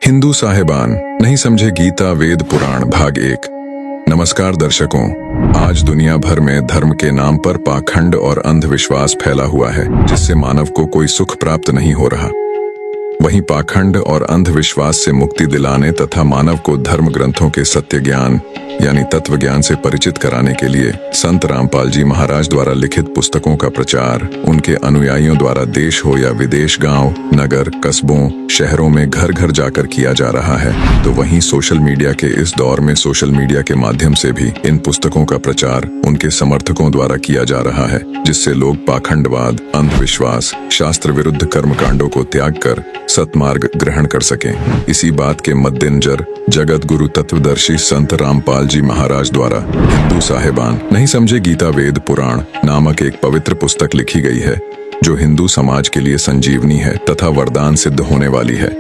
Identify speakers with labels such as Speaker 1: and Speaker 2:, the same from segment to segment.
Speaker 1: हिंदू साहिबान नहीं समझे गीता वेद पुराण भाग 1। नमस्कार दर्शकों, आज दुनिया भर में धर्म के नाम पर पाखंड और अंधविश्वास फैला हुआ है, जिससे मानव को कोई सुख प्राप्त नहीं हो रहा। वहीं पाखंड और अंधविश्वास से मुक्ति दिलाने तथा मानव को धर्म ग्रंथों के सत्य ज्ञान यानी तत्व ज्ञान से परिचित कराने के लिए संत रामपाल जी महाराज द्वारा लिखित पुस्तकों का प्रचार उनके अनुयायियों द्वारा देश हो या विदेश, गांव, नगर, कस्बों, शहरों में घर घर जाकर किया जा रहा है। तो वहीं सोशल मीडिया के इस दौर में सोशल मीडिया के माध्यम से भी इन पुस्तकों का प्रचार उनके समर्थकों द्वारा किया जा रहा है, जिससे लोग पाखंडवाद, अंधविश्वास, शास्त्र विरुद्ध कर्मकांडों को त्याग कर सतमार्ग ग्रहण कर सकें। इसी बात के मद्देनजर जगत गुरु तत्वदर्शी संत रामपाल जी महाराज द्वारा हिंदू साहिबान नहीं समझे गीता वेद पुराण नामक एक पवित्र पुस्तक लिखी गई है, जो हिंदू समाज के लिए संजीवनी है तथा वरदान सिद्ध होने वाली है,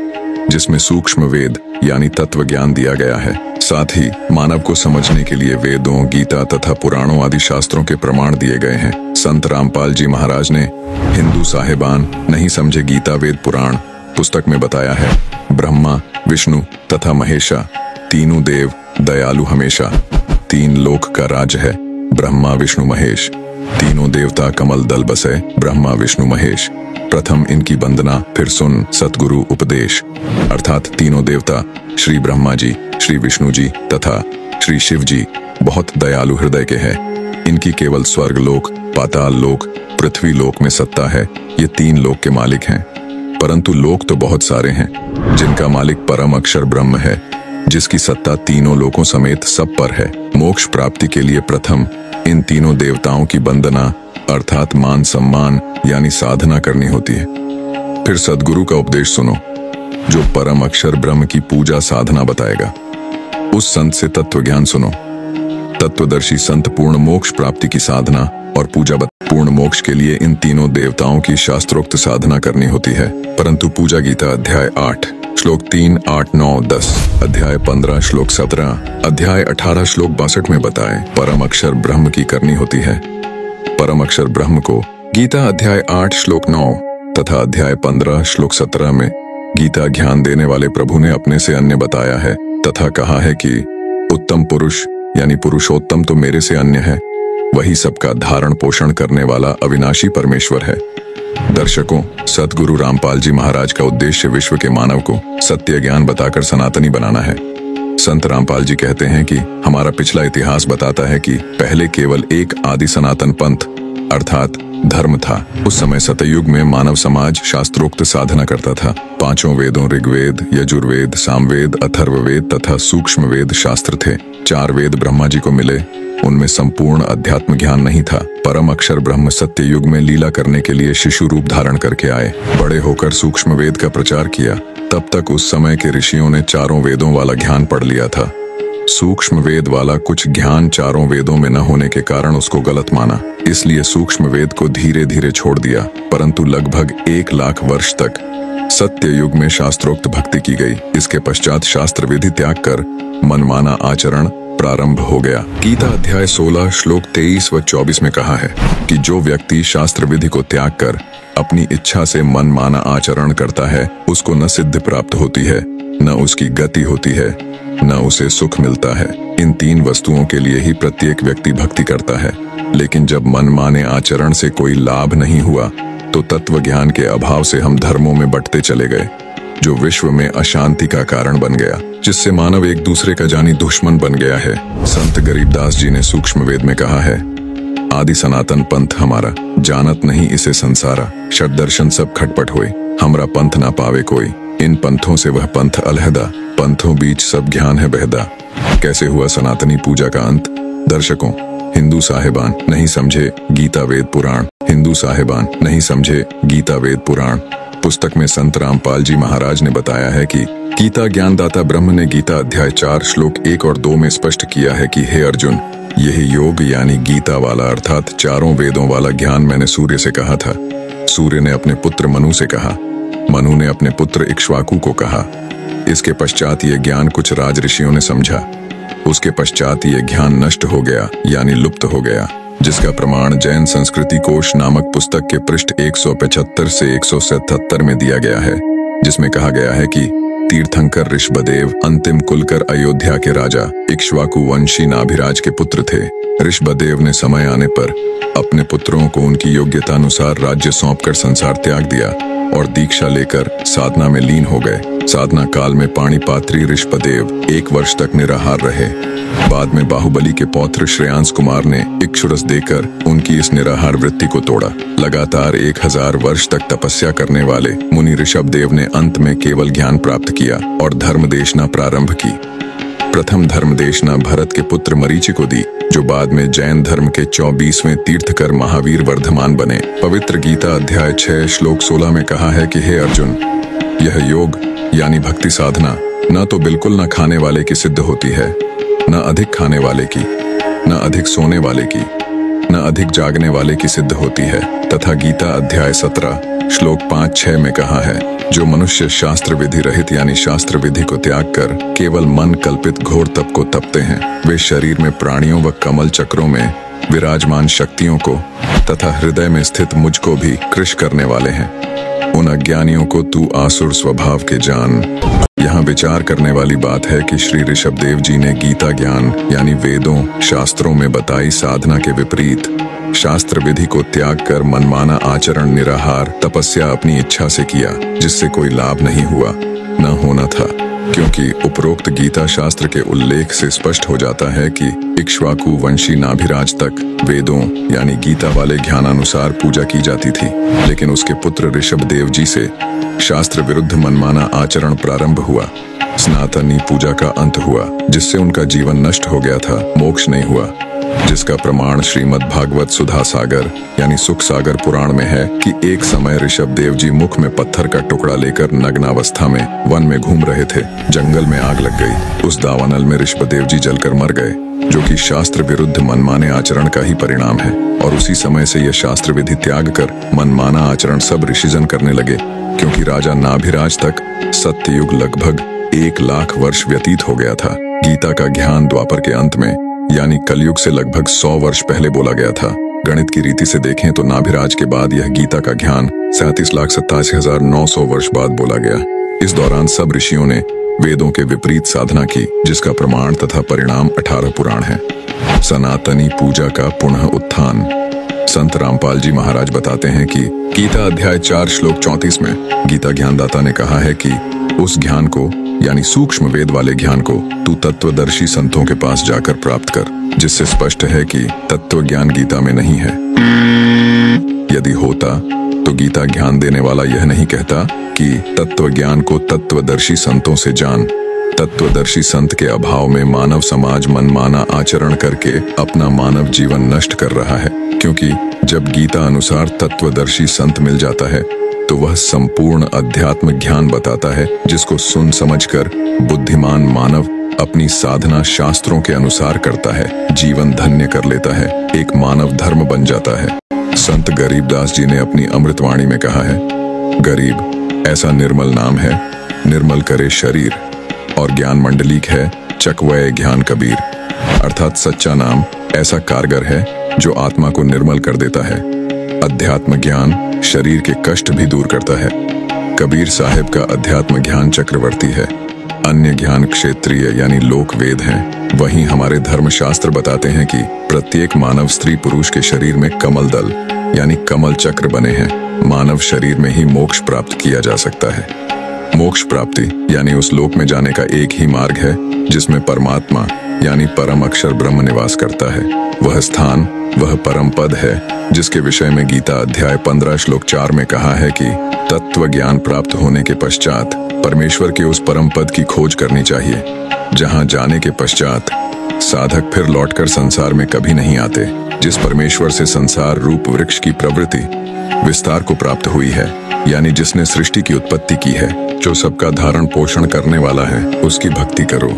Speaker 1: जिसमें सूक्ष्म वेद यानी तत्व ज्ञान दिया गया है। साथ ही मानव को समझने के लिए वेदों, गीता तथा पुराणों आदि शास्त्रों के प्रमाण दिए गए हैं। संत रामपाल जी महाराज ने हिंदू साहिबान नहीं समझे गीता वेद पुराण पुस्तक में बताया है, ब्रह्मा, विष्णु तथा महेशा तीनों देव दयालु हमेशा। तीन लोक का राज है, ब्रह्मा विष्णु महेश। तीनों देवता कमल दल बसे, ब्रह्मा विष्णु महेश। प्रथम इनकी वंदना, फिर सुन सतगुरु उपदेश। अर्थात तीनों देवता श्री ब्रह्मा जी, श्री विष्णु जी तथा श्री शिव जी बहुत दयालु हृदय के हैं। इनकी केवल स्वर्ग लोक, पाताल लोक, पृथ्वी लोक में सत्ता है। ये तीन लोक के मालिक हैं, परंतु लोक तो बहुत सारे हैं, जिनका मालिक परम अक्षर ब्रह्म है, जिसकी सत्ता तीनों लोकों समेत सब पर है। मोक्ष प्राप्ति के लिए प्रथम इन तीनों देवताओं की वंदना अर्थात मान सम्मान यानी साधना करनी होती है। फिर सद्गुरु का उपदेश सुनो, जो परम अक्षर ब्रह्म की पूजा साधना बताएगा। उस संत से तत्व ज्ञान सुनो। तत्वदर्शी संत पूर्ण मोक्ष प्राप्ति की साधना और पूजा पूर्ण मोक्ष के लिए इन तीनों देवताओं की शास्त्रोक्त साधना करनी होती है, परंतु पूजा गीता अध्याय 8 श्लोक 3, 8, 9, 10, अध्याय 15 श्लोक 17, अध्याय 18 श्लोक 62 में बताए परम अक्षर ब्रह्म की करनी होती है। परम अक्षर ब्रह्म को गीता अध्याय 8 श्लोक 9 तथा अध्याय 15 श्लोक 17 में गीता ज्ञान देने वाले प्रभु ने अपने से अन्य बताया है तथा कहा है कि उत्तम पुरुष यानी पुरुषोत्तम तो मेरे से अन्य है, वही सबका धारण पोषण करने वाला अविनाशी परमेश्वर है। दर्शकों, सतगुरु रामपाल जी महाराज का उद्देश्य विश्व के मानव को सत्य ज्ञान बताकर सनातनी बनाना है। संत रामपाल जी कहते हैं कि हमारा पिछला इतिहास बताता है कि पहले केवल एक आदि सनातन पंथ अर्थात धर्म था। उस समय सतयुग में मानव समाज शास्त्रोक्त साधना करता था। पांचों वेदों ऋग्वेद, यजुर्वेद, सामवेद, अथर्ववेद तथा सूक्ष्म वेद शास्त्र थे। 4 वेद ब्रह्मा जी को मिले, उनमें संपूर्ण अध्यात्म ज्ञान नहीं था। परम अक्षर ब्रह्म सत्य युग में लीला करने के लिए शिशु रूप धारण करके आए। बड़े होकर सूक्ष्म वेद का प्रचार किया। तब तक उस समय के ऋषियों ने 4 वेदों वाला ज्ञान पढ़ लिया था। सूक्ष्म वेद वाला कुछ ज्ञान 4 वेदों में न होने के कारण उसको गलत माना, इसलिए सूक्ष्म वेद को धीरे धीरे छोड़ दिया। परंतु लगभग 1 लाख वर्ष तक सत्य युग में शास्त्रोक्त भक्ति की गई। इसके पश्चात शास्त्र विधि त्याग कर मनमाना आचरण प्रारंभ हो गया। गीता अध्याय 16 श्लोक 23 व 24 में कहा है कि जो व्यक्ति शास्त्र विधि को त्याग कर अपनी इच्छा से मनमाना आचरण करता है, उसको न सिद्धि प्राप्त होती है, न उसकी गति होती है, न उसे सुख मिलता है। इन 3 वस्तुओं के लिए ही प्रत्येक व्यक्ति भक्ति करता है। लेकिन जब मनमाने आचरण से कोई लाभ नहीं हुआ, तो तत्व ज्ञान के अभाव से हम धर्मों में बंटते चले गए, जो विश्व में अशांति का कारण बन गया, जिससे मानव एक दूसरे का जानी दुश्मन बन गया है। संत गरीबदास जी ने सूक्ष्म वेद में कहा है, आदि सनातन पंथ हमारा, जानत नहीं इसे संसारा। षट दर्शन सब खटपट होए, हमरा पंथ ना पावे कोई। इन पंथों से वह पंथ अलहदा, पंथों बीच सब ज्ञान है बहदा। कैसे हुआ सनातनी पूजा का अंत? दर्शकों, हिंदू साहिबान नहीं समझे गीता वेद पुराण। हिंदू साहिबान नहीं समझे गीता वेद पुराण पुस्तक में संत रामपाल जी महाराज ने बताया है कि गीता ज्ञानदाता ब्रह्म ने गीता अध्याय 4 श्लोक 1 और 2 में स्पष्ट किया है कि हे अर्जुन, यही योग यानी गीता वाला अर्थात 4 वेदों वाला ज्ञान मैंने सूर्य से कहा था। सूर्य ने अपने पुत्र मनु से कहा, मनु ने अपने पुत्र इक्ष्वाकु को कहा। इसके पश्चात ये ज्ञान कुछ राज ऋषियों ने समझा। उसके पश्चात ये ज्ञान नष्ट हो गया यानी लुप्त हो गया, जिसका प्रमाण जैन संस्कृति कोश नामक पुस्तक के पृष्ठ 175 से 177 में दिया गया है, जिसमें कहा गया है कि तीर्थंकर ऋषभदेव अंतिम कुलकर अयोध्या के राजा इक्ष्वाकु वंशी नाभिराज के पुत्र थे। ऋषभदेव ने समय आने पर अपने पुत्रों को उनकी योग्यता अनुसार राज्य सौंपकर संसार त्याग दिया और दीक्षा लेकर साधना में लीन हो गए। साधना काल में पाणिपात्री ऋषभदेव 1 वर्ष तक निराहार रहे। बाद में बाहुबली के पौत्र श्रेयांस कुमार ने इक्षुरस देकर उनकी इस निराहार वृत्ति को तोड़ा। लगातार 1000 वर्ष तक तपस्या करने वाले मुनि ऋषभदेव ने अंत में केवल ज्ञान प्राप्त किया और धर्मदेशना प्रारंभ की। प्रथम धर्मदेशना भरत के पुत्र मरीचि को दी, जो बाद में जैन धर्म के 24वें तीर्थकर महावीर वर्धमान बने। पवित्र गीता अध्याय 6 श्लोक 16 में कहा है कि हे अर्जुन, यह योग यानी भक्ति साधना न तो बिल्कुल न खाने वाले की सिद्ध होती है, न अधिक खाने वाले की, न अधिक सोने वाले की, न अधिक जागने वाले की सिद्ध होती है, तथा गीता अध्याय 17 श्लोक 5-6 में कहा है, जो मनुष्य शास्त्र विधि रहित यानी शास्त्र विधि को त्याग कर केवल मन कल्पित घोर तप को तपते हैं, वे शरीर में प्राणियों व कमल चक्रों में विराजमान शक्तियों को तथा हृदय में स्थित मुझको भी कृश करने वाले हैं। उन अज्ञानियों को तू आसुर स्वभाव के जान। यहाँ विचार करने वाली बात है कि श्री ऋषभदेव जी ने गीता ज्ञान यानी वेदों शास्त्रों में बताई साधना के विपरीत शास्त्र विधि को त्याग कर मनमाना आचरण निराहार तपस्या अपनी इच्छा से किया, जिससे कोई लाभ नहीं हुआ न होना था, क्योंकि उपरोक्त गीता शास्त्र के उल्लेख से स्पष्ट हो जाता है कि इक्ष्वाकु वंशी नाभिराज तक वेदों यानी गीता वाले ज्ञानानुसार पूजा की जाती थी, लेकिन उसके पुत्र ऋषभदेव जी से शास्त्र विरुद्ध मनमाना आचरण प्रारंभ हुआ। सनातनी पूजा का अंत हुआ, जिससे उनका जीवन नष्ट हो गया था, मोक्ष नहीं हुआ, जिसका प्रमाण श्रीमद् भागवत सुधा सागर यानी सुख सागर पुराण में है कि एक समय ऋषभदेव जी मुख में पत्थर का टुकड़ा लेकर नग्नावस्था में वन में घूम रहे थे। जंगल में आग लग गई, उस दावानल में ऋषभदेव जी जलकर मर गए, जो कि शास्त्र विरुद्ध मनमाने आचरण का ही परिणाम है। और उसी समय से यह शास्त्र विधि त्याग कर मनमाना आचरण सब ऋषिजन करने लगे, क्योंकि राजा नाभिराज तक सत्ययुग लगभग 1 लाख वर्ष व्यतीत हो गया था। गीता का ज्ञान द्वापर के अंत में यानी कलयुग से लगभग 100 वर्ष पहले बोला गया था। गणित की रीति से देखें तो नाभिराज के बाद यह गीता का ज्ञान 37,87,900 वर्ष बाद बोला गया। इस दौरान सब ऋषियों ने वेदों के विपरीत साधना की, जिसका प्रमाण तथा परिणाम 18 पुराण है। सनातनी पूजा का पुनः उत्थान। संत रामपाल जी महाराज बताते हैं कि गीता अध्याय 4 श्लोक 34 में गीता ज्ञानदाता ने कहा है कि उस ज्ञान को यानी सूक्ष्म वेद वाले ज्ञान को तू तत्वदर्शी संतों के पास जाकर प्राप्त कर, जिससे स्पष्ट है कि तत्व ज्ञान गीता में नहीं है। यदि होता तो गीता ज्ञान देने वाला यह नहीं कहता कि तत्व ज्ञान को तत्वदर्शी संतों से जान। तत्वदर्शी संत के अभाव में मानव समाज मनमाना आचरण करके अपना मानव जीवन नष्ट कर रहा है, क्योंकि जब गीता अनुसार तत्वदर्शी संत मिल जाता है तो वह संपूर्ण अध्यात्म ज्ञान बताता है, जिसको सुन समझकर बुद्धिमान मानव अपनी साधना शास्त्रों के अनुसार करता है, जीवन धन्य कर लेता है, एक मानव धर्म बन जाता है। संत गरीबदास जी ने अपनी अमृतवाणी में कहा है, गरीब ऐसा निर्मल नाम है, निर्मल करे शरीर, और ज्ञान मंडलीक है चकवय ज्ञान कबीर, अर्थात सच्चा नाम ऐसा कारगर है जो आत्मा को निर्मल कर देता है। अध्यात्म ज्ञान शरीर के कष्ट भी दूर करता है। कबीर साहिब का अध्यात्म ज्ञान चक्रवर्ती है, अन्य ज्ञान क्षेत्रीय यानी लोक वेद हैं। वहीं हमारे धर्मशास्त्र बताते हैं कि प्रत्येक मानव स्त्री पुरुष के शरीर में कमल दल यानी कमल चक्र बने हैं। मानव शरीर में ही मोक्ष प्राप्त किया जा सकता है। मोक्ष प्राप्ति यानी उस लोक में जाने का एक ही मार्ग है जिसमें परमात्मा यानी परम अक्षर ब्रह्म निवास करता है। वह स्थान वह परम पद है जिसके विषय में गीता अध्याय 15 श्लोक 4 में कहा है कि तत्व ज्ञान प्राप्त होने के पश्चात परमेश्वर के उस परम पद की खोज करनी चाहिए, जहां जाने के पश्चात साधक फिर लौटकर संसार में कभी नहीं आते। जिस परमेश्वर से संसार रूप वृक्ष की प्रवृत्ति विस्तार को प्राप्त हुई है, यानी जिसने सृष्टि की उत्पत्ति की है, जो सबका धारण पोषण करने वाला है, उसकी भक्ति करो।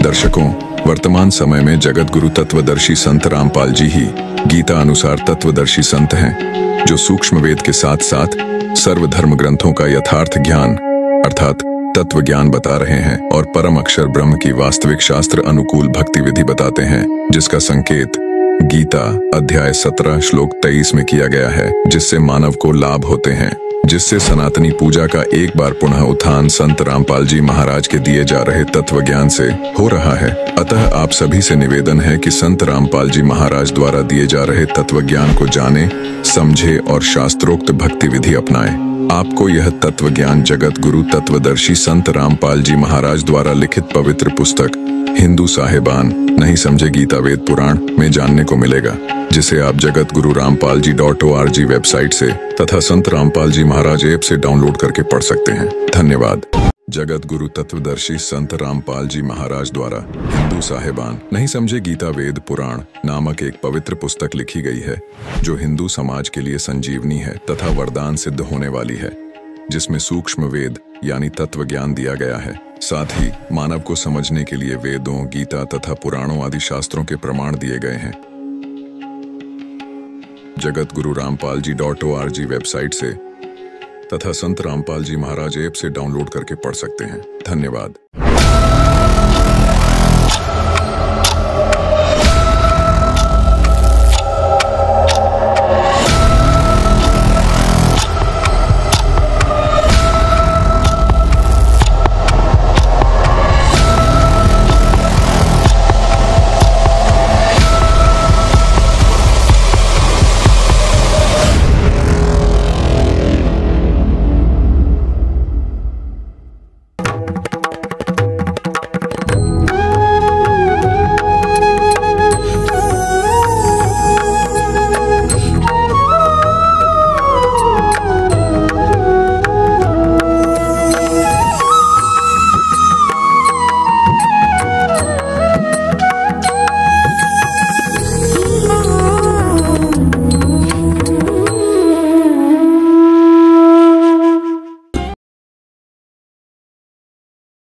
Speaker 1: दर्शकों, वर्तमान समय में जगत गुरु तत्वदर्शी संत रामपाल जी ही गीता अनुसार तत्वदर्शी संत हैं, जो सूक्ष्म वेद के साथ साथ सर्वधर्म ग्रंथों का यथार्थ ज्ञान अर्थात तत्व ज्ञान बता रहे हैं और परम अक्षर ब्रह्म की वास्तविक शास्त्र अनुकूल भक्ति विधि बताते हैं, जिसका संकेत गीता अध्याय 17 श्लोक 23 में किया गया है, जिससे मानव को लाभ होते हैं, जिससे सनातनी पूजा का एक बार पुनः उत्थान संत रामपाल जी महाराज के दिए जा रहे तत्व ज्ञान से हो रहा है। अतः आप सभी से निवेदन है कि संत रामपाल जी महाराज द्वारा दिए जा रहे तत्व ज्ञान को जाने, समझे और शास्त्रोक्त भक्ति विधि अपनाएं। आपको यह तत्व ज्ञान जगत गुरु तत्वदर्शी संत रामपाल जी महाराज द्वारा लिखित पवित्र पुस्तक हिंदू साहेबान नहीं समझे गीता वेद पुराण में जानने को मिलेगा, जिसे आप जगत गुरु रामपाल जी .org वेबसाइट से तथा संत रामपाल जी महाराज ऐप से डाउनलोड करके पढ़ सकते हैं। धन्यवाद। जगत गुरु तत्वदर्शी संत रामपाल जी महाराज द्वारा हिंदू साहेबान नहीं समझे गीता वेद पुराण नामक एक पवित्र पुस्तक लिखी गई है, जो हिंदू समाज के लिए संजीवनी है तथा वरदान सिद्ध होने वाली है, जिसमें सूक्ष्म वेद यानी तत्व ज्ञान दिया गया है। साथ ही मानव को समझने के लिए वेदों, गीता तथा पुराणों आदि शास्त्रों के प्रमाण दिए गए हैं। जगत गुरु रामपाल जी .org वेबसाइट से तथा संत रामपाल जी महाराज ऐप से डाउनलोड करके पढ़ सकते हैं। धन्यवाद।